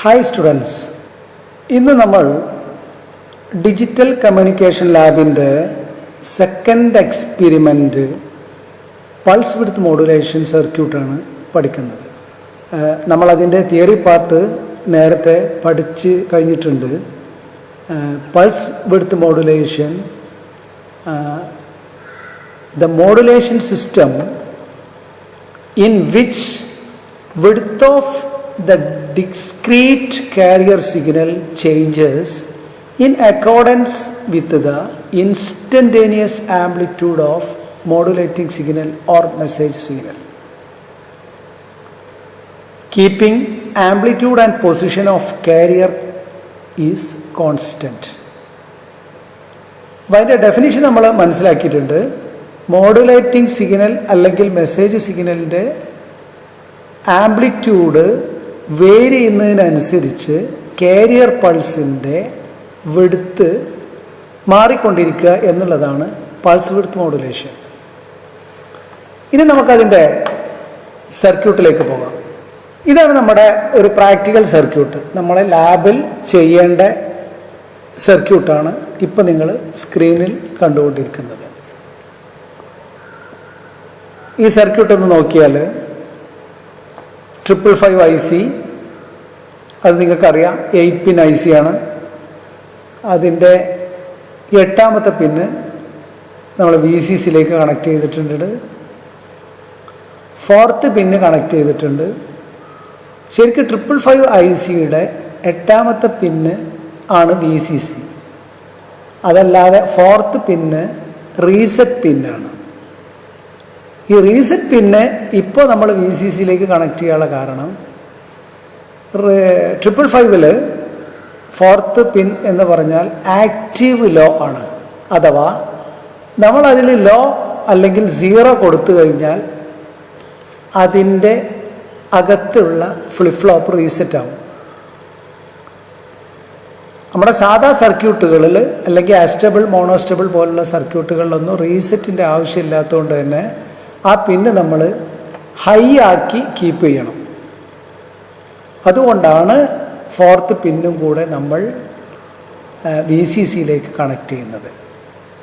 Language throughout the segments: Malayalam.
ഹായ് സ്റ്റുഡൻസ്, ഇന്ന് നമ്മൾ ഡിജിറ്റൽ കമ്മ്യൂണിക്കേഷൻ ലാബിൻ്റെ second experiment pulse width modulation സർക്യൂട്ടാണ് പഠിക്കുന്നത്. നമ്മളതിൻ്റെ തിയറി പാർട്ട് നേരത്തെ പഠിച്ച് കഴിഞ്ഞിട്ടുണ്ട്. Pulse width modulation, the modulation system in which width of the discrete carrier signal changes in accordance with the instantaneous amplitude of modulating signal or message signal, keeping amplitude and position of carrier is constant. അതിൻ്റെ ഡെഫിനിഷൻ നമ്മൾ മനസ്സിലാക്കിയിട്ടുണ്ട്. മോഡുലേറ്റിംഗ് സിഗ്നൽ അല്ലെങ്കിൽ മെസ്സേജ് സിഗ്നലിൻ്റെ ആംപ്ലിറ്റ്യൂഡ് വേരി ചെയ്യുന്നതിനനുസരിച്ച് കാരിയർ പൾസിൻ്റെ വിഡ്ത്ത് മാറിക്കൊണ്ടിരിക്കുക എന്നുള്ളതാണ് പൾസ് വിഡ്ത്ത് മോഡുലേഷൻ. ഇനി നമുക്കതിൻ്റെ സർക്യൂട്ടിലേക്ക് പോകാം. ഇതാണ് നമ്മുടെ ഒരു പ്രാക്ടിക്കൽ സർക്യൂട്ട്. നമ്മളെ ലാബിൽ ചെയ്യേണ്ട സർക്യൂട്ടാണ് ഇപ്പോൾ നിങ്ങൾ സ്ക്രീനിൽ കണ്ടുകൊണ്ടിരിക്കുന്നത്. ഈ സർക്യൂട്ട് ഒന്ന് നോക്കിയാൽ 555 IC, അത് നിങ്ങൾക്കറിയാം 8 പിൻ IC ആണ്. അതിൻ്റെ 8ാമത്തെ പിന്ന് നമ്മൾ VCCയിലേക്ക് കണക്ട് ചെയ്തിട്ടുണ്ട്. 4th പിന്ന് കണക്ട് ചെയ്തിട്ടുണ്ട്. ശരിക്കും 555 ICയുടെ 8ാമത്തെ പിന്ന് ആണ് VCC, അതല്ലാതെ 4th പിന്ന് റീസെറ്റ് പിന്നാണ്. ഈ റീസെറ്റ് പിന്ന് ഇപ്പോൾ നമ്മൾ VCCയിലേക്ക് കണക്ട് ചെയ്യാനുള്ള കാരണം 555-ൽ 4th പിൻ എന്ന് പറഞ്ഞാൽ ആക്റ്റീവ് ലോ ആണ്. അഥവാ നമ്മളതിൽ ലോ അല്ലെങ്കിൽ 0 കൊടുത്തു കഴിഞ്ഞാൽ അതിൻ്റെ അകത്തുള്ള ഫ്ലിപ്പ് ഫ്ലോപ്പ് റീസെറ്റ് ആവും. നമ്മുടെ സാധാ സർക്യൂട്ടുകളിൽ അല്ലെങ്കിൽ അസ്റ്റബിൾ മോണോസ്റ്റബിൾ പോലുള്ള സർക്യൂട്ടുകളിലൊന്നും റീസെറ്റിൻ്റെ ആവശ്യമില്ലാത്തതുകൊണ്ട് തന്നെ ആ പിന്ന് നമ്മൾ ഹൈ ആക്കി കീപ്പ് ചെയ്യണം. അതുകൊണ്ടാണ് 4th പിന്നും കൂടെ നമ്മൾ VCCയിലേക്ക് കണക്ട് ചെയ്യുന്നത്.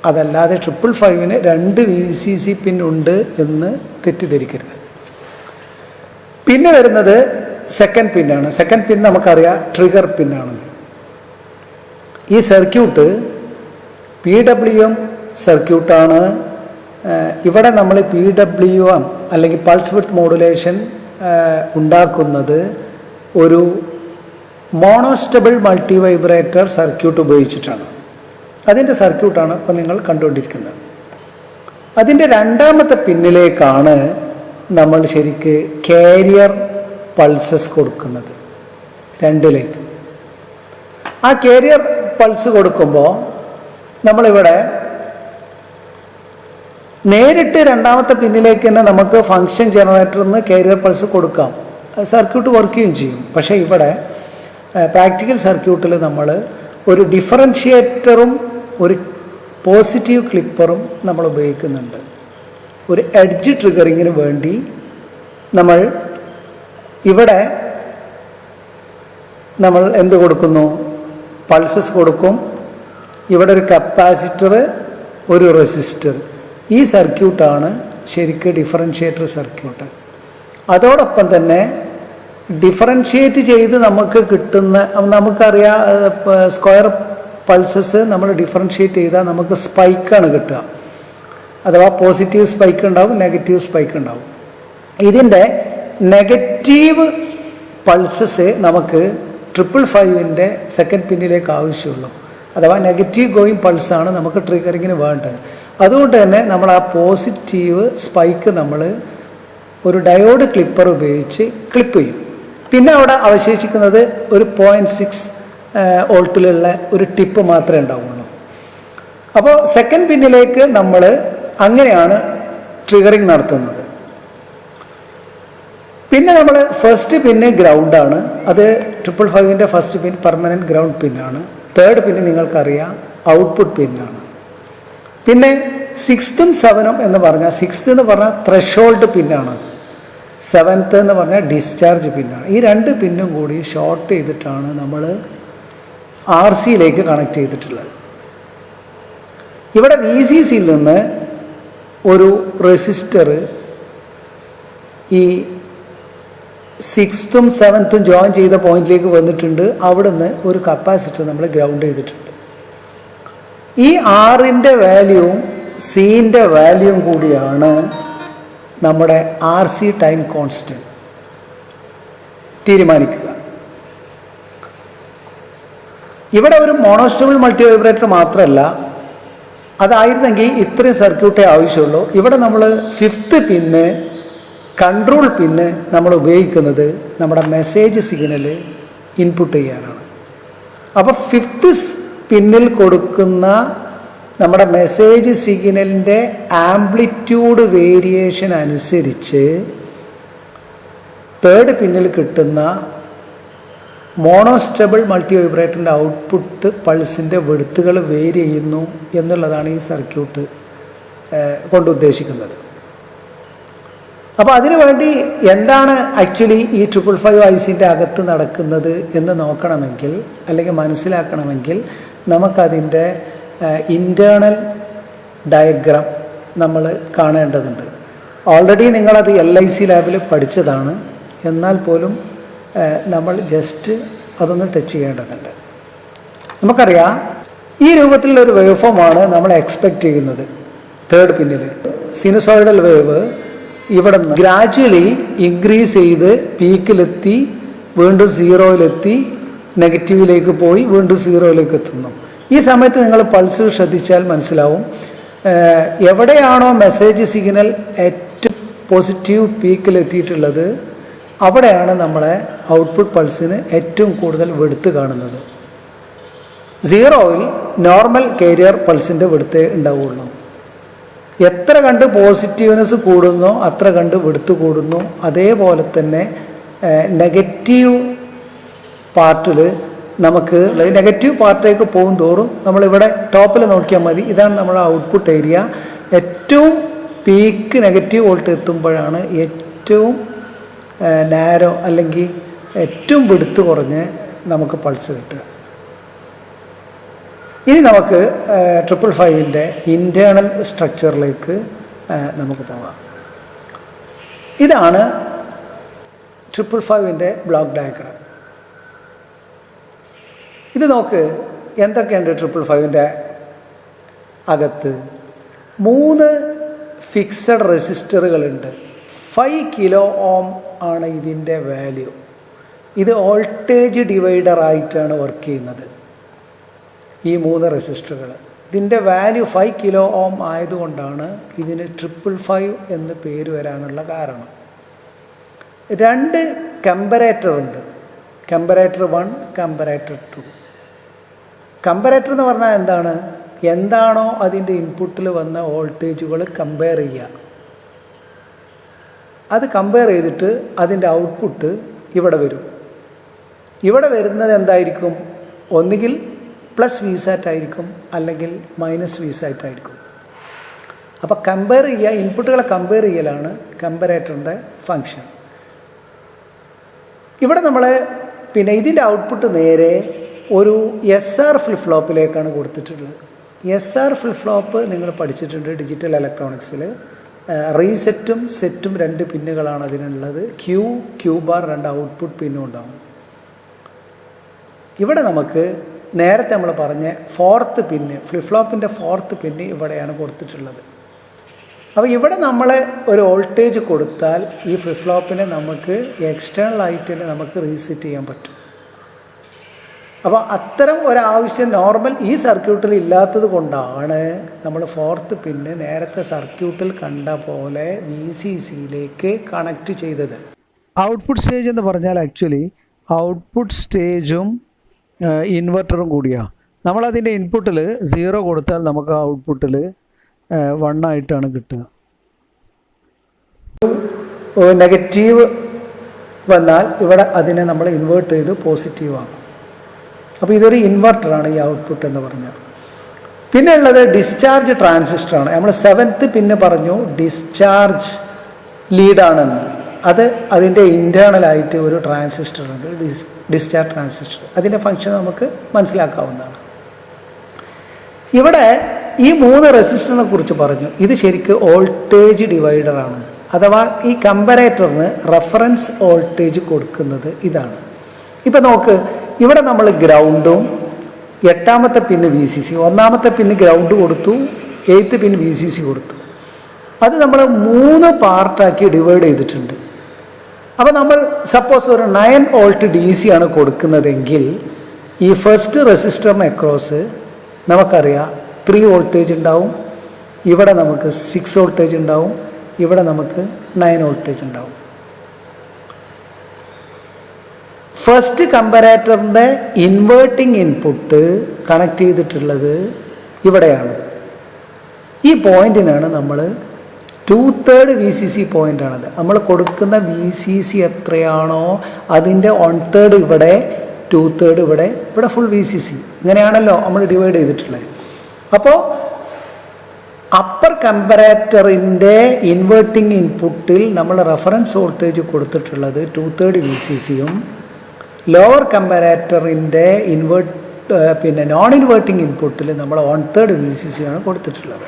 അതല്ലാതെ 555-ന് 2 VCC പിൻ ഉണ്ട് എന്ന് തെറ്റിദ്ധരിക്കരുത്. പിന്നെ വരുന്നത് സെക്കൻഡ് പിന്നാണ്. സെക്കൻഡ് പിൻ നമുക്കറിയാം ട്രിഗർ പിന്നാണ്. ഈ സർക്യൂട്ട് PWM സർക്യൂട്ടാണ്. ഇവിടെ നമ്മൾ PWM അല്ലെങ്കിൽ പൾസ് വിഡ്ത്ത് മോഡുലേഷൻ ഉണ്ടാക്കുന്നത് ഒരു മോണോസ്റ്റബിൾ മൾട്ടി വൈബ്രേറ്റർ സർക്യൂട്ട് ഉപയോഗിച്ചിട്ടാണ്. അതിൻ്റെ സർക്യൂട്ടാണ് ഇപ്പോൾ നിങ്ങൾ കണ്ടുകൊണ്ടിരിക്കുന്നത്. അതിൻ്റെ 2ാമത്തെ പിന്നിലേക്കാണ് നമ്മൾ ശരിക്ക് കാരിയർ പൾസസ് കൊടുക്കുന്നത്, 2ലേക്ക്. ആ കാരിയർ പൾസ് കൊടുക്കുമ്പോൾ നമ്മളിവിടെ നേരിട്ട് 2ാമത്തെ പിന്നിലേക്ക് തന്നെ നമുക്ക് ഫങ്ഷൻ ജനറേറ്ററിൽ നിന്ന് കാരിയർ പൾസ് കൊടുക്കാം, സർക്യൂട്ട് വർക്ക് ചെയ്യുകയും ചെയ്യും. പക്ഷേ ഇവിടെ പ്രാക്ടിക്കൽ സർക്യൂട്ടിൽ നമ്മൾ ഒരു ഡിഫറൻഷിയേറ്ററും ഒരു പോസിറ്റീവ് ക്ലിപ്പറും നമ്മൾ ഉപയോഗിക്കുന്നുണ്ട്. ഒരു എഡ്ജ് ട്രിഗറിങ്ങിന് വേണ്ടി നമ്മൾ ഇവിടെ നമ്മൾ എന്ത് കൊടുക്കുന്നു? പൾസസ് കൊടുക്കും. ഇവിടെ ഒരു കപ്പാസിറ്റർ, ഒരു റെസിസ്റ്റർ. ഈ സർക്യൂട്ടാണ് ശരിക്കും ഡിഫറൻഷിയേറ്റർ സർക്യൂട്ട്. അതോടൊപ്പം തന്നെ ഡിഫറൻഷിയേറ്റ് ചെയ്ത് നമുക്ക് കിട്ടുന്ന, നമുക്കറിയാം സ്ക്വയർ പൾസസ് നമ്മൾ ഡിഫറൻഷിയേറ്റ് ചെയ്താൽ നമുക്ക് സ്പൈക്കാണ് കിട്ടുക. അഥവാ പോസിറ്റീവ് സ്പൈക്ക് ഉണ്ടാവും, നെഗറ്റീവ് സ്പൈക്ക് ഉണ്ടാവും. ഇതിൻ്റെ നെഗറ്റീവ് പൾസസ് നമുക്ക് 555-ൻ്റെ സെക്കൻഡ് പിന്നിലേക്ക് ആവശ്യമുള്ളൂ. അഥവാ നെഗറ്റീവ് ഗോയിങ് പൾസാണ് നമുക്ക് ട്രിഗറിങ്ങിന് വേണ്ടത്. അതുകൊണ്ട് തന്നെ നമ്മൾ ആ പോസിറ്റീവ് സ്പൈക്ക് നമ്മൾ ഒരു ഡയോഡ് ക്ലിപ്പർ ഉപയോഗിച്ച് ക്ലിപ്പ് ചെയ്യും. പിന്നെ അവിടെ അവശേഷിക്കുന്നത് ഒരു 0.6 വോൾട്ടിലുള്ള ഒരു ടിപ്പ് മാത്രമേ ഉണ്ടാവുള്ളൂ. അപ്പോൾ സെക്കൻഡ് പിന്നിലേക്ക് നമ്മൾ അങ്ങനെയാണ് ട്രിഗറിങ് നടത്തുന്നത്. പിന്നെ നമ്മൾ ഫസ്റ്റ് പിന്ന് ഗ്രൗണ്ടാണ്. അത് 555-ൻ്റെ ഫസ്റ്റ് പിൻ പെർമനൻറ്റ് ഗ്രൗണ്ട് പിന്നാണ്. 3rd പിന്ന് നിങ്ങൾക്കറിയാം ഔട്ട്പുട്ട് പിന്നാണ്. പിന്നെ 6th ഉം 7th എന്ന് പറഞ്ഞാൽ 6th എന്ന് പറഞ്ഞാൽ ത്രഷോൾഡ് പിന്നാണ്. സെവൻത്ത് എന്ന് പറഞ്ഞാൽ ഡിസ്ചാർജ് പിന്നാണ്. ഈ രണ്ട് പിന്നും കൂടി ഷോർട്ട് ചെയ്തിട്ടാണ് നമ്മൾ ആർ സിയിലേക്ക് കണക്ട് ചെയ്തിട്ടുള്ളത്. ഇവിടെ വി സി സിയിൽ നിന്ന് ഒരു റെസിസ്റ്റർ ഈ 6th 7th ജോയിൻ ചെയ്ത പോയിന്റിലേക്ക് വന്നിട്ടുണ്ട്. അവിടുന്ന് ഒരു കപ്പാസിറ്റർ നമ്മൾ ഗ്രൗണ്ട് ചെയ്തിട്ടുണ്ട്. ഈ ആറിൻ്റെ വാല്യൂവും സിൻ്റെ വാല്യൂവും കൂടിയാണ് നമ്മുടെ ആർ സി ടൈം കോൺസ്റ്റന്റ് തീരുമാനിക്കുക. ഇവിടെ ഒരു മോണോസ്റ്റബിൾ മൾട്ടി വൈബ്രേറ്റർ മാത്രമല്ല, അതായിരുന്നെങ്കിൽ ഇത്രയും സർക്യൂട്ടേ ആവശ്യമുള്ളൂ. ഇവിടെ നമ്മൾ 5th പിന്ന് കൺട്രോൾ പിന്ന് നമ്മൾ ഉപയോഗിക്കുന്നത് നമ്മുടെ മെസ്സേജ് സിഗ്നൽ ഇൻപുട്ട് ചെയ്യാനാണ്. അപ്പോൾ 5th പിന്നിൽ കൊടുക്കുന്ന നമ്മുടെ മെസ്സേജ് സിഗ്നലിൻ്റെ ആംപ്ലിറ്റ്യൂഡ് വേരിയേഷൻ അനുസരിച്ച് 3rd പിന്നിൽ കിട്ടുന്ന മോണോസ്റ്റബിൾ മൾട്ടി വൈബ്രേറ്ററിൻ്റെ ഔട്ട്പുട്ട് പൾസിൻ്റെ വെടുത്തുകൾ വേരി ചെയ്യുന്നു എന്നുള്ളതാണ് ഈ സർക്യൂട്ട് കൊണ്ട് ഉദ്ദേശിക്കുന്നത്. അപ്പോൾ അതിനുവേണ്ടി എന്താണ് ആക്ച്വലി ഈ 555 ഐസിൻ്റെ അകത്ത് നടക്കുന്നത് എന്ന് നോക്കണമെങ്കിൽ അല്ലെങ്കിൽ മനസ്സിലാക്കണമെങ്കിൽ നമുക്കതിൻ്റെ ഇൻറ്റേർണൽ ഡയഗ്രാം നമ്മൾ കാണേണ്ടതുണ്ട്. ഓൾറെഡി നിങ്ങളത് LIC ലാബിൽ പഠിച്ചതാണ്. എന്നാൽ പോലും നമ്മൾ ജസ്റ്റ് അതൊന്ന് ടച്ച് ചെയ്യേണ്ടതുണ്ട്. നമുക്കറിയാം ഈ രൂപത്തിലുള്ള ഒരു വേവ് ഫോമാണ് നമ്മൾ എക്സ്പെക്റ്റ് ചെയ്യുന്നത്. 3rd പിന്നിൽ സിനുസോയിഡൽ വേവ് ഇവിടെ നിന്ന് ഗ്രാജ്വലി ഇൻക്രീസ് ചെയ്ത് പീക്കിലെത്തി വീണ്ടും 0-ലെത്തി നെഗറ്റീവിലേക്ക് പോയി വീണ്ടും 0-ലേക്ക് എത്തുന്നു. ഈ സമയത്ത് നിങ്ങൾ പൾസ് ശ്രദ്ധിച്ചാൽ മനസ്സിലാവും, എവിടെയാണോ മെസ്സേജ് സിഗ്നൽ ഏറ്റവും പോസിറ്റീവ് പീക്കിലെത്തിയിട്ടുള്ളത് അവിടെയാണ് നമ്മളെ ഔട്ട്പുട്ട് പൾസിന് ഏറ്റവും കൂടുതൽ വെടുത്ത് കാണുന്നത്. 0-ൽ നോർമൽ കാരിയർ പൾസിൻ്റെ വെടുത്തേ ഉണ്ടാവുള്ളൂ. എത്ര കണ്ട് പോസിറ്റീവ്നെസ് കൂടുന്നോ അത്ര കണ്ട് വെടുത്ത് കൂടുന്നു. അതേപോലെ തന്നെ നെഗറ്റീവ് പാർട്ടിൽ നമുക്ക് നെഗറ്റീവ് പാർട്ടിലേക്ക് പോകും തോറും നമ്മളിവിടെ ടോപ്പിൽ നോക്കിയാൽ മതി. ഇതാണ് നമ്മുടെ ഔട്ട്പുട്ട് ഏരിയ. ഏറ്റവും പീക്ക് നെഗറ്റീവ് വോൾട്ട് എത്തുമ്പോഴാണ് ഏറ്റവും നാരോ അല്ലെങ്കിൽ ഏറ്റവും വെടുത്ത് കുറഞ്ഞ് നമുക്ക് പൾസ് കിട്ടുക. ഇനി നമുക്ക് 555ൻ്റെ ഇൻറ്റേർണൽ സ്ട്രക്ചറിലേക്ക് നമുക്ക് പോകാം. ഇതാണ് 555ൻ്റെ ബ്ലോക്ക് ഡയഗ്രാം. ഇത് നോക്ക്, എന്തൊക്കെയുണ്ട് 555ൻ്റെ അകത്ത്. 3 ഫിക്സഡ് റെസിസ്റ്ററുകളുണ്ട്. 5 കിലോ ഓം ആണ് ഇതിൻ്റെ വാല്യൂ. ഇത് വോൾട്ടേജ് ഡിവൈഡർ ആയിട്ടാണ് വർക്ക് ചെയ്യുന്നത്. ഈ 3 റെസിസ്റ്ററുകൾ, ഇതിൻ്റെ വാല്യൂ 5 കിലോ ഓം ആയതുകൊണ്ടാണ് ഇതിന് 555 എന്ന് പേര് വരാനുള്ള കാരണം. 2 കമ്പറേറ്റർ ഉണ്ട്, കമ്പറേറ്റർ 1, കമ്പറേറ്റർ 2. കമ്പറേറ്റർ എന്ന് പറഞ്ഞാൽ എന്താണ്? എന്താണോ അതിൻ്റെ ഇൻപുട്ടിൽ വന്ന വോൾട്ടേജുകൾ കമ്പയർ ചെയ്യുക. അത് കമ്പയർ ചെയ്തിട്ട് അതിൻ്റെ ഔട്ട്പുട്ട് ഇവിടെ വരും. ഇവിടെ വരുന്നത് എന്തായിരിക്കും? ഒന്നുകിൽ പ്ലസ് വിസാറ്റ് ആയിരിക്കും, അല്ലെങ്കിൽ മൈനസ് വിസാറ്റ് ആയിരിക്കും. അപ്പോൾ കമ്പയർ ചെയ്യുക, ഇൻപുട്ടുകളെ കമ്പയർ ചെയ്യലാണ് കമ്പറേറ്ററിൻ്റെ ഫങ്ഷൻ. ഇവിടെ നമ്മൾ പിന്നെ ഇതിൻ്റെ ഔട്ട്പുട്ട് നേരെ ഒരു SR ഫ്ലിപ്പ് ഫ്ലോപ്പിലേക്കാണ് കൊടുത്തിട്ടുള്ളത്. SR ഫ്ലിപ്പ് ഫ്ലോപ്പ് നിങ്ങൾ പഠിച്ചിട്ടുണ്ട് ഡിജിറ്റൽ ഇലക്ട്രോണിക്സിൽ. റീസെറ്റും സെറ്റും 2 പിന്നുകളാണ് അതിനുള്ളത്. ക്യൂ ബാർ 2 ഔട്ട്പുട്ട് പിന്നും ഉണ്ടാകും. ഇവിടെ നമുക്ക് നേരത്തെ നമ്മൾ പറഞ്ഞ 4th പിന്ന്, ഫ്ലിപ്പ് ഫ്ലോപ്പിൻ്റെ 4th പിന്ന് ഇവിടെയാണ് കൊടുത്തിട്ടുള്ളത്. അപ്പോൾ ഇവിടെ നമ്മൾ ഒരു വോൾട്ടേജ് കൊടുത്താൽ ഈ ഫ്ലിപ്പ് ഫ്ലോപ്പിനെ നമുക്ക് എക്സ്റ്റേണൽ ആയിട്ട് തന്നെ നമുക്ക് റീസെറ്റ് ചെയ്യാൻ പറ്റും. അപ്പോൾ അത്തരം ഒരാവശ്യം നോർമൽ ഈ സർക്യൂട്ടിൽ ഇല്ലാത്തത് കൊണ്ടാണ് നമ്മൾ 4th പിന്ന് നേരത്തെ സർക്യൂട്ടിൽ കണ്ട പോലെ VCCയിലേക്ക് കണക്ട് ചെയ്തത്. ഔട്ട്പുട്ട് സ്റ്റേജ് എന്ന് പറഞ്ഞാൽ ആക്ച്വലി ഔട്ട്പുട്ട് സ്റ്റേജും ഇൻവെർട്ടറും കൂടിയാണ്. നമ്മളതിൻ്റെ ഇൻപുട്ടിൽ 0 കൊടുത്താൽ നമുക്ക് ഔട്ട്പുട്ടിൽ 1 ആയിട്ടാണ് കിട്ടുക. നെഗറ്റീവ് വന്നാൽ ഇവിടെ അതിനെ നമ്മൾ ഇൻവേർട്ട് ചെയ്ത് പോസിറ്റീവ് ആക്കും. അപ്പോൾ ഇതൊരു ഇൻവെർട്ടറാണ് ഈ ഔട്ട്പുട്ട് എന്ന് പറഞ്ഞാൽ. പിന്നെ ഉള്ളത് ഡിസ്ചാർജ് ട്രാൻസിസ്റ്ററാണ്. നമ്മൾ 7th പിന്ന് പറഞ്ഞു ഡിസ്ചാർജ് ലീഡാണെന്ന്. അത് അതിൻ്റെ ഇൻറ്റേർണലായിട്ട് ഒരു ട്രാൻസിസ്റ്റർ ഉണ്ട്, ഡിസ്ചാർജ് ട്രാൻസിസ്റ്റർ. അതിൻ്റെ ഫങ്ഷൻ നമുക്ക് മനസ്സിലാക്കാവുന്നതാണ്. ഇവിടെ ഈ 3 റെസിസ്റ്ററിനെ കുറിച്ച് പറഞ്ഞു. ഇത് ശരിക്കും വോൾട്ടേജ് ഡിവൈഡറാണ്, അഥവാ ഈ കമ്പറേറ്ററിന് റെഫറൻസ് വോൾട്ടേജ് കൊടുക്കുന്നത് ഇതാണ്. ഇപ്പം നോക്ക്, ഇവിടെ നമ്മൾ ഗ്രൗണ്ടും 8ാമത്തെ പിന്ന് VCC, 1ാമത്തെ പിന്ന് ഗ്രൗണ്ട് കൊടുത്തു, 8th പിന്ന് VCC കൊടുത്തു. അത് നമ്മൾ 3 പാർട്ടാക്കി ഡിവൈഡ് ചെയ്തിട്ടുണ്ട്. അപ്പോൾ നമ്മൾ സപ്പോസ് ഒരു 9 വോൾട്ട് DC ആണ് കൊടുക്കുന്നതെങ്കിൽ ഈ ഫസ്റ്റ് റെസിസ്റ്ററിന് അക്രോസ് നമുക്കറിയാം 3 വോൾട്ടേജ് ഉണ്ടാവും, ഇവിടെ നമുക്ക് 6 വോൾട്ടേജ് ഉണ്ടാവും, ഇവിടെ നമുക്ക് 9 വോൾട്ടേജ് ഉണ്ടാവും. ഫസ്റ്റ് കമ്പറേറ്ററിൻ്റെ ഇൻവേർട്ടിംഗ് ഇൻപുട്ട് കണക്ട് ചെയ്തിട്ടുള്ളത് ഇവിടെയാണ്. ഈ പോയിന്റിനാണ് നമ്മൾ 2/3 VCC പോയിൻ്റാണത്. നമ്മൾ കൊടുക്കുന്ന VCC എത്രയാണോ അതിൻ്റെ 1/3 ഇവിടെ, 2/3 ഇവിടെ, ഇവിടെ ഫുൾ VCC. ഇങ്ങനെയാണല്ലോ നമ്മൾ ഡിവൈഡ് ചെയ്തിട്ടുള്ളത്. അപ്പോൾ അപ്പർ കമ്പറേറ്ററിൻ്റെ ഇൻവേർട്ടിംഗ് ഇൻപുട്ടിൽ നമ്മൾ റെഫറൻസ് വോൾട്ടേജ് കൊടുത്തിട്ടുള്ളത് 2/3 VCCയും, ലോവർ കമ്പറേറ്ററിൻ്റെ പിന്നെ നോൺ ഇൻവേർട്ടിംഗ് ഇൻപുട്ടിൽ നമ്മൾ 1/3 VCCയാണ് കൊടുത്തിട്ടുള്ളത്.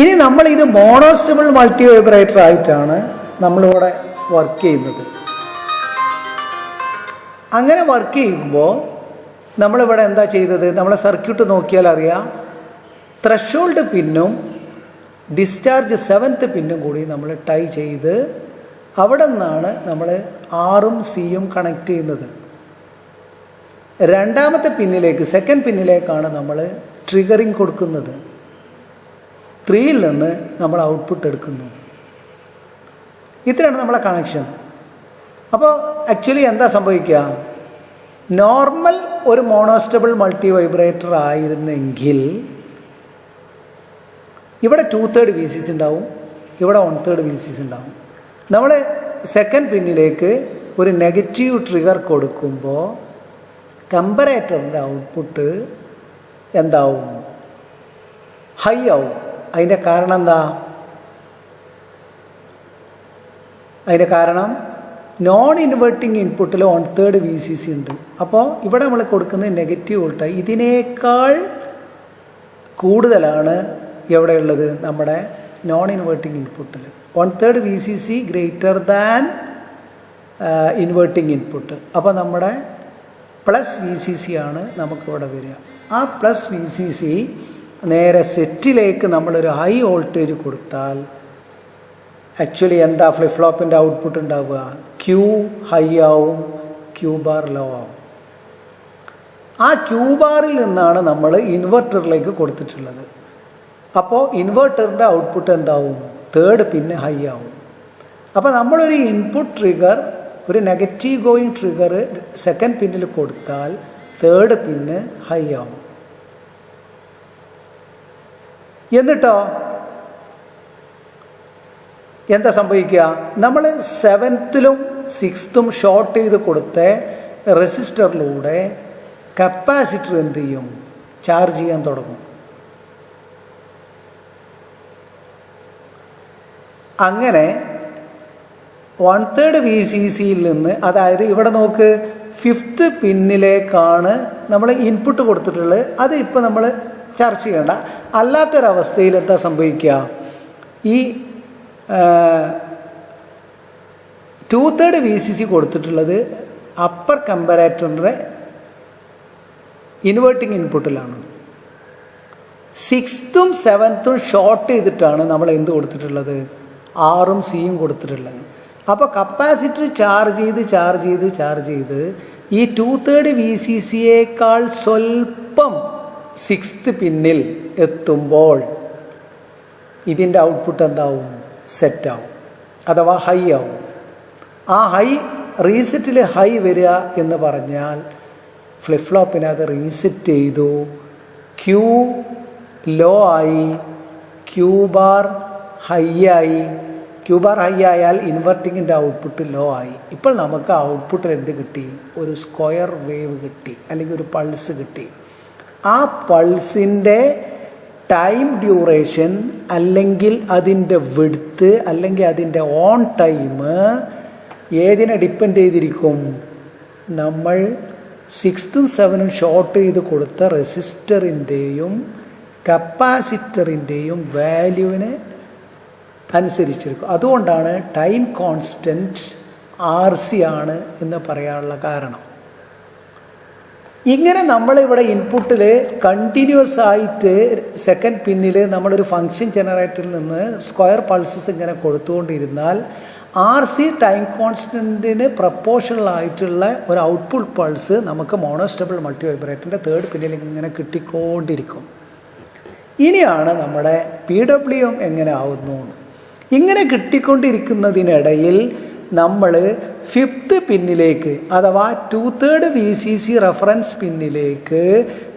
ഇനി നമ്മൾ ഇത് മോണോസ്റ്റബിൾ മൾട്ടി വൈബ്രേറ്റർ ആയിട്ടാണ് നമ്മളിവിടെ വർക്ക് ചെയ്യുന്നത്. അങ്ങനെ വർക്ക് ചെയ്യുമ്പോൾ നമ്മളിവിടെ എന്താ ചെയ്തത്, നമ്മളെ സർക്യൂട്ട് നോക്കിയാൽ അറിയാം, ത്രഷോൾഡ് പിന്നും ഡിസ്ചാർജ് 7th പിന്നും കൂടി നമ്മൾ ടൈ ചെയ്ത് അവിടെ നിന്നാണ് നമ്മൾ Rഉം Cയും കണക്ട് ചെയ്യുന്നത്. 2ാമത്തെ പിന്നിലേക്ക്, സെക്കൻഡ് പിന്നിലേക്കാണ് നമ്മൾ ട്രിഗറിങ് കൊടുക്കുന്നത്. 3യിൽ നിന്ന് നമ്മൾ ഔട്ട്പുട്ട് എടുക്കുന്നു. ഇത്രയാണ് നമ്മളെ കണക്ഷൻ. അപ്പോൾ ആക്ച്വലി എന്താ സംഭവിക്കുക, നോർമൽ ഒരു മോണോസ്റ്റബിൾ മൾട്ടി വൈബ്രേറ്റർ ആയിരുന്നെങ്കിൽ ഇവിടെ 2/3 VCC ഉണ്ടാവും, ഇവിടെ 1/3 VCC ഉണ്ടാവും. നമ്മൾ സെക്കൻഡ് പിന്നിലേക്ക് ഒരു നെഗറ്റീവ് ട്രിഗർ കൊടുക്കുമ്പോൾ കമ്പറേറ്ററിൻ്റെ ഔട്ട്പുട്ട് എന്താവും, ഹൈ ആവും. അതിൻ്റെ കാരണം എന്താ, അതിൻ്റെ കാരണം നോൺ ഇൻവേർട്ടിംഗ് ഇൻപുട്ടിൽ 1/3 VCC ഉണ്ട്. അപ്പോൾ ഇവിടെ നമ്മൾ കൊടുക്കുന്നത് നെഗറ്റീവ് വോൾട്ടായി. ഇതിനേക്കാൾ കൂടുതലാണ് എവിടെയുള്ളത്, നമ്മുടെ നോൺ ഇൻവേർട്ടിംഗ് ഇൻപുട്ടിൽ. 1/3 VCC greater than inverting input. അപ്പോൾ നമ്മുടെ പ്ലസ് VCC ആണ് നമുക്കിവിടെ വരിക. ആ പ്ലസ് VCC നേരെ സെറ്റിലേക്ക് നമ്മളൊരു ഹൈ വോൾട്ടേജ് കൊടുത്താൽ ആക്ച്വലി എന്താ ഫ്ലിപ്പ് ഫ്ലോപ്പിൻ്റെ ഔട്ട്പുട്ട് ഉണ്ടാവുക, Q ഹൈ ആവും, Q ബാർ ലോ ആവും. ആ Q ബാറിൽ നിന്നാണ് നമ്മൾ ഇൻവെർട്ടറിലേക്ക് കൊടുത്തിട്ടുള്ളത്. അപ്പോൾ ഇൻവെർട്ടറിൻ്റെ ഔട്ട്പുട്ട് എന്താവും, 3rd പിന്ന് ഹൈ ആവും. അപ്പോൾ നമ്മളൊരു ഇൻപുട്ട് ട്രിഗർ, ഒരു നെഗറ്റീവ് ഗോയിങ് ട്രിഗർ സെക്കൻഡ് പിന്നിൽ കൊടുത്താൽ 3rd പിന്ന് ഹൈ ആവും. എന്നിട്ടോ എന്താ സംഭവിക്കുക, നമ്മൾ 7th-ലും 6th-ഉം ഷോർട്ട് ചെയ്ത് കൊടുത്ത റെസിസ്റ്ററിലൂടെ കപ്പാസിറ്റർ എന്ത് ചെയ്യും, ചാർജ് ചെയ്യാൻ തുടങ്ങും. അങ്ങനെ 1/3 VCCയിൽ നിന്ന്, അതായത് ഇവിടെ നോക്ക് 5th പിന്നിലേക്കാണ് നമ്മൾ ഇൻപുട്ട് കൊടുത്തിട്ടുള്ളത്. അത് ഇപ്പോൾ നമ്മൾ ചർച്ച ചെയ്യേണ്ട. അല്ലാത്തൊരവസ്ഥയിൽ എന്താ സംഭവിക്കുക, ഈ 2/3 VCC കൊടുത്തിട്ടുള്ളത് അപ്പർ കമ്പറേറ്ററിൻ്റെ ഇൻവേർട്ടിംഗ് ഇൻപുട്ടിലാണ്. 6th-ഉം 7th-ഉം ഷോർട്ട് ചെയ്തിട്ടാണ് നമ്മൾ എന്ത് കൊടുത്തിട്ടുള്ളത്, Rഉം Cയും കൊടുത്തിട്ടുള്ളത്. അപ്പോൾ കപ്പാസിറ്റർ ചാർജ് ചെയ്ത് ഈ 2/3 VCCയേക്കാൾ സ്വല്പം 6th പിന്നിൽ എത്തുമ്പോൾ ഇതിൻ്റെ ഔട്ട്പുട്ട് എന്താവും, സെറ്റാവും, അഥവാ ഹൈ ആവും. ആ ഹൈ റീസെറ്റിൽ ഹൈ വരിക എന്ന് പറഞ്ഞാൽ ഫ്ലിപ്പ് ഫ്ലോപ്പിനെ അത് റീസെറ്റ് ചെയ്തു, Q ലോ ആയി, Q ബാർ ഹൈ ആയി. Q ബാർ ഹൈ ആയാൽ ഇൻവെർട്ടിങ്ങിൻ്റെ ഔട്ട്പുട്ട് ലോ ആയി. ഇപ്പോൾ നമുക്ക് ഔട്ട്പുട്ടിൽ എന്ത് കിട്ടി, ഒരു സ്ക്വയർ വേവ് കിട്ടി, അല്ലെങ്കിൽ ഒരു പൾസ് കിട്ടി. ആ പൾസിൻ്റെ ടൈം ഡ്യൂറേഷൻ അല്ലെങ്കിൽ അതിൻ്റെ വിഡ്ത്ത് അല്ലെങ്കിൽ അതിൻ്റെ ഓൺ ടൈം ഏതിനെ ഡിപ്പെൻഡ് ചെയ്തിരിക്കും? നമ്മൾ 6ഉം 7ഉം ഷോർട്ട് ചെയ്ത് കൊടുത്ത റെസിസ്റ്ററിൻ്റെയും കപ്പാസിറ്ററിൻ്റെയും വാല്യൂവിനെ അനുസരിച്ചിരിക്കും. അതുകൊണ്ടാണ് ടൈം കോൺസ്റ്റൻറ്റ് RC ആണ് എന്ന് പറയാനുള്ള കാരണം. ഇങ്ങനെ നമ്മളിവിടെ ഇൻപുട്ടിൽ കണ്ടിന്യൂസ് ആയിട്ട് സെക്കൻഡ് പിന്നിൽ നമ്മളൊരു ഫങ്ഷൻ ജനറേറ്ററിൽ നിന്ന് സ്ക്വയർ പൾസസ് ഇങ്ങനെ കൊടുത്തുകൊണ്ടിരുന്നാൽ RC ടൈം കോൺസ്റ്റൻറ്റിന് പ്രപ്പോർഷണൽ ആയിട്ടുള്ള ഒരു ഔട്ട്പുട്ട് പൾസ് നമുക്ക് മോണോസ്റ്റബിൾ മൾട്ടി വൈബ്രേറ്ററിൻ്റെ തേർഡ് പിന്നിൽ ഇങ്ങനെ കിട്ടിക്കൊണ്ടിരിക്കും. ഇനിയാണ് നമ്മുടെ PWM എങ്ങനെ ആവുന്നു. ഇങ്ങനെ കിട്ടിക്കൊണ്ടിരിക്കുന്നതിനിടയിൽ നമ്മൾ 5th പിന്നിലേക്ക് അഥവാ 2/3 VCC റെഫറൻസ് പിന്നിലേക്ക്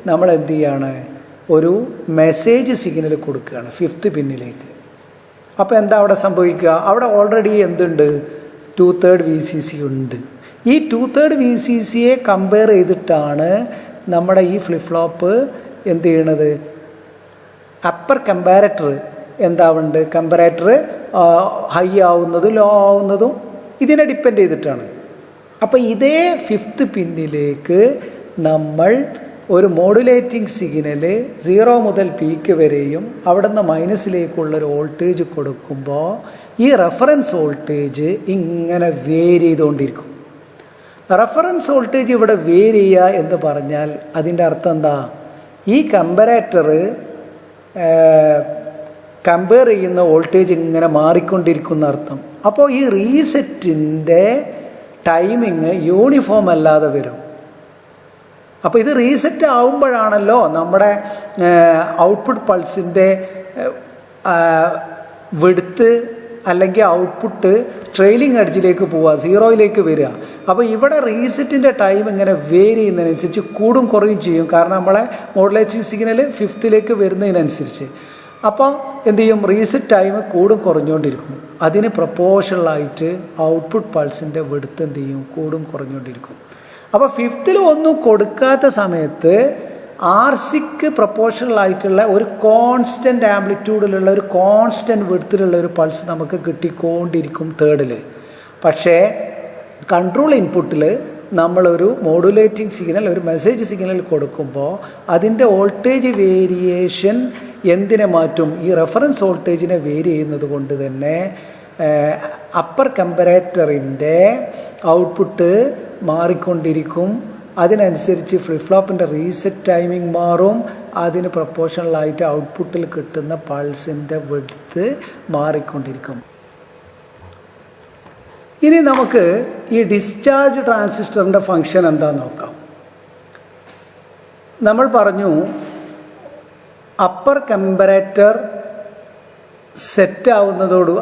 നമ്മൾ എന്ത് ചെയ്യാണ്? ഒരു മെസ്സേജ് സിഗ്നൽ കൊടുക്കുകയാണ് 5th പിന്നിലേക്ക്. അപ്പോൾ എന്താ അവിടെ സംഭവിക്കുക? അവിടെ ഓൾറെഡി എന്തുണ്ട്? 2/3 VCC ഉണ്ട്. ഈ 2/3 VCCയെ കമ്പയർ ചെയ്തിട്ടാണ് നമ്മുടെ ഈ ഫ്ലിപ്പ് ഫ്ലോപ്പ് എന്ത് ചെയ്യണത്? അപ്പർ കമ്പാരറ്റർ എന്താവുന്നുണ്ട്? കമ്പാരറ്റർ ഹൈ ആവുന്നതും ലോ ആവുന്നതും ഇതിനെ ഡിപ്പെൻഡ് ചെയ്തിട്ടാണ്. അപ്പോൾ ഇതേ 5th പിന്നിലേക്ക് നമ്മൾ ഒരു മോഡുലേറ്റിംഗ് സിഗ്നൽ 0 മുതൽ പീക്ക് വരെയും അവിടെ നിന്ന് മൈനസിലേക്കുള്ളൊരു വോൾട്ടേജ് കൊടുക്കുമ്പോൾ ഈ റെഫറൻസ് വോൾട്ടേജ് ഇങ്ങനെ വേരി ചെയ്തുകൊണ്ടിരിക്കും. റെഫറൻസ് വോൾട്ടേജ് ഇവിടെ വേരി ചെയ്യുക എന്ന് പറഞ്ഞാൽ അതിൻ്റെ അർത്ഥം എന്താ? ഈ കമ്പാരറ്റർ കമ്പയർ ചെയ്യുന്ന വോൾട്ടേജ് ഇങ്ങനെ മാറിക്കൊണ്ടിരിക്കുന്ന അർത്ഥം. അപ്പോൾ ഈ റീസെറ്റിൻ്റെ ടൈമിങ് യൂണിഫോം അല്ലാതെ വരും. അപ്പോൾ ഇത് റീസെറ്റ് ആവുമ്പോഴാണല്ലോ നമ്മുടെ ഔട്ട്പുട്ട് പൾസിൻ്റെ വിഡ്ത്ത് അല്ലെങ്കിൽ ഔട്ട്പുട്ട് ട്രെയിലിംഗ് എഡ്ജിലേക്ക് പോവുക, 0യിലേക്ക് വരിക. അപ്പോൾ ഇവിടെ റീസെറ്റിൻ്റെ ടൈം ഇങ്ങനെ വേരി ചെയ്യുന്നതിനനുസരിച്ച് കൂടും കുറയും ചെയ്യും. കാരണം നമ്മളെ മോഡുലേറ്റിംഗ് സിഗ്നൽ 5th വരുന്നതിനനുസരിച്ച്. അപ്പോൾ എന്ത് ചെയ്യും? റീസെറ്റ് ടൈം കൂടും കുറഞ്ഞുകൊണ്ടിരിക്കും. അതിന് പ്രപ്പോർഷണലായിട്ട് ഔട്ട്പുട്ട് പൾസിൻ്റെ വിഡ്ത്ത് എന്ത് ചെയ്യും? കൂടും കുറഞ്ഞുകൊണ്ടിരിക്കും. അപ്പോൾ 5th ഒന്നും കൊടുക്കാത്ത സമയത്ത് RCക്ക് പ്രപ്പോർഷണൽ ആയിട്ടുള്ള ഒരു കോൺസ്റ്റൻറ്റ് ആംപ്ലിറ്റ്യൂഡിലുള്ള ഒരു കോൺസ്റ്റൻറ്റ് വിഡ്ത്തിലുള്ള ഒരു പൾസ് നമുക്ക് കിട്ടിക്കൊണ്ടിരിക്കും 3rd. പക്ഷേ കൺട്രോൾ ഇൻപുട്ടിൽ നമ്മളൊരു മോഡുലേറ്റിംഗ് സിഗ്നൽ, ഒരു മെസ്സേജ് സിഗ്നൽ കൊടുക്കുമ്പോൾ അതിൻ്റെ വോൾട്ടേജ് വേരിയേഷൻ എന്തിനെ മാറ്റും? ഈ റെഫറൻസ് വോൾട്ടേജിനെ വേരി ചെയ്യുന്നത് കൊണ്ട് തന്നെ അപ്പർ കമ്പാരറ്ററിൻ്റെ ഔട്ട്പുട്ട് മാറിക്കൊണ്ടിരിക്കും. അതിനനുസരിച്ച് ഫ്ലിപ്പ് ഫ്ലോപ്പിൻ്റെ റീസെറ്റ് ടൈമിംഗ് മാറും. അതിന് പ്രപ്പോർഷണലായിട്ട് ഔട്ട്പുട്ടിൽ കിട്ടുന്ന പൾസിൻ്റെ വിഡ്ത്ത് മാറിക്കൊണ്ടിരിക്കും. ഇനി നമുക്ക് ഈ ഡിസ്ചാർജ് ട്രാൻസിസ്റ്ററിൻ്റെ ഫങ്ഷൻ എന്താണെന്ന് നോക്കാം. നമ്മൾ പറഞ്ഞു അപ്പർ കമ്പാരറ്റർ സെറ്റ്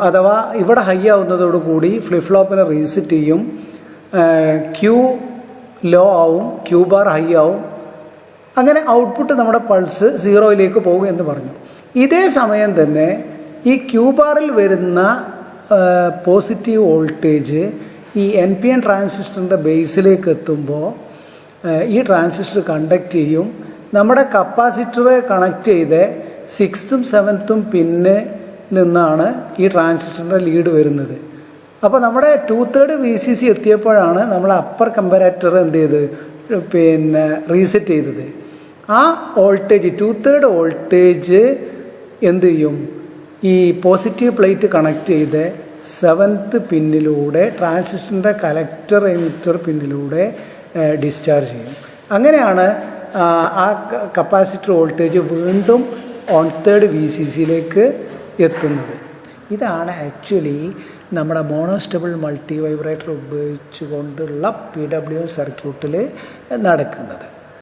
അഥവാ ഇവിടെ ഹൈ ആവുന്നതോടുകൂടി ഫ്ലിപ്പ് ഫ്ലോപ്പിനെ റീസെറ്റ് ചെയ്യും. ക്യൂ ലോ ആവും, ക്യൂ ബാർ ഹൈ ആവും. അങ്ങനെ ഔട്ട്പുട്ട് നമ്മുടെ പൾസ് 0യിലേക്ക് പോകും എന്ന് പറഞ്ഞു. ഇതേ സമയം തന്നെ ഈ ക്യൂ ബാറിൽ വരുന്ന പോസിറ്റീവ് വോൾട്ടേജ് ഈ NPN ട്രാൻസിസ്റ്ററിൻ്റെ ബേസിലേക്ക് എത്തുമ്പോൾ ഈ ട്രാൻസിസ്റ്റർ കണ്ടക്ട് ചെയ്യും. നമ്മുടെ കപ്പാസിറ്ററെ കണക്ട് ചെയ്ത് 6th 7th പിന്നിൽ നിന്നാണ് ഈ ട്രാൻസിസ്റ്ററിൻ്റെ ലീഡ് വരുന്നത്. അപ്പോൾ നമ്മുടെ 2/3 VCC എത്തിയപ്പോഴാണ് നമ്മൾ അപ്പർ കമ്പാരറ്റർ എന്ത് ചെയ്ത് റീസെറ്റ് ചെയ്തത്. ആ വോൾട്ടേജ് 2/3 വോൾട്ടേജ് എന്ത് ചെയ്യും? ഈ പോസിറ്റീവ് പ്ലേറ്റ് കണക്ട് ചെയ്ത് 7th പിന്നിലൂടെ ട്രാൻസിസ്റ്ററിൻ്റെ കലക്ടർ എമിറ്റർ പിന്നിലൂടെ ഡിസ്ചാർജ് ചെയ്യും. അങ്ങനെയാണ് ആ കപ്പാസിറ്റർ വോൾട്ടേജ് വീണ്ടും 1/3 VCCയിലേക്ക് എത്തുന്നത്. ഇതാണ് ആക്ച്വലി നമ്മുടെ മോണോസ്റ്റബിൾ മൾട്ടി വൈബ്രേറ്റർ ഉപയോഗിച്ചുകൊണ്ടുള്ള PWM സർക്യൂട്ടിൽ നടക്കുന്നത്.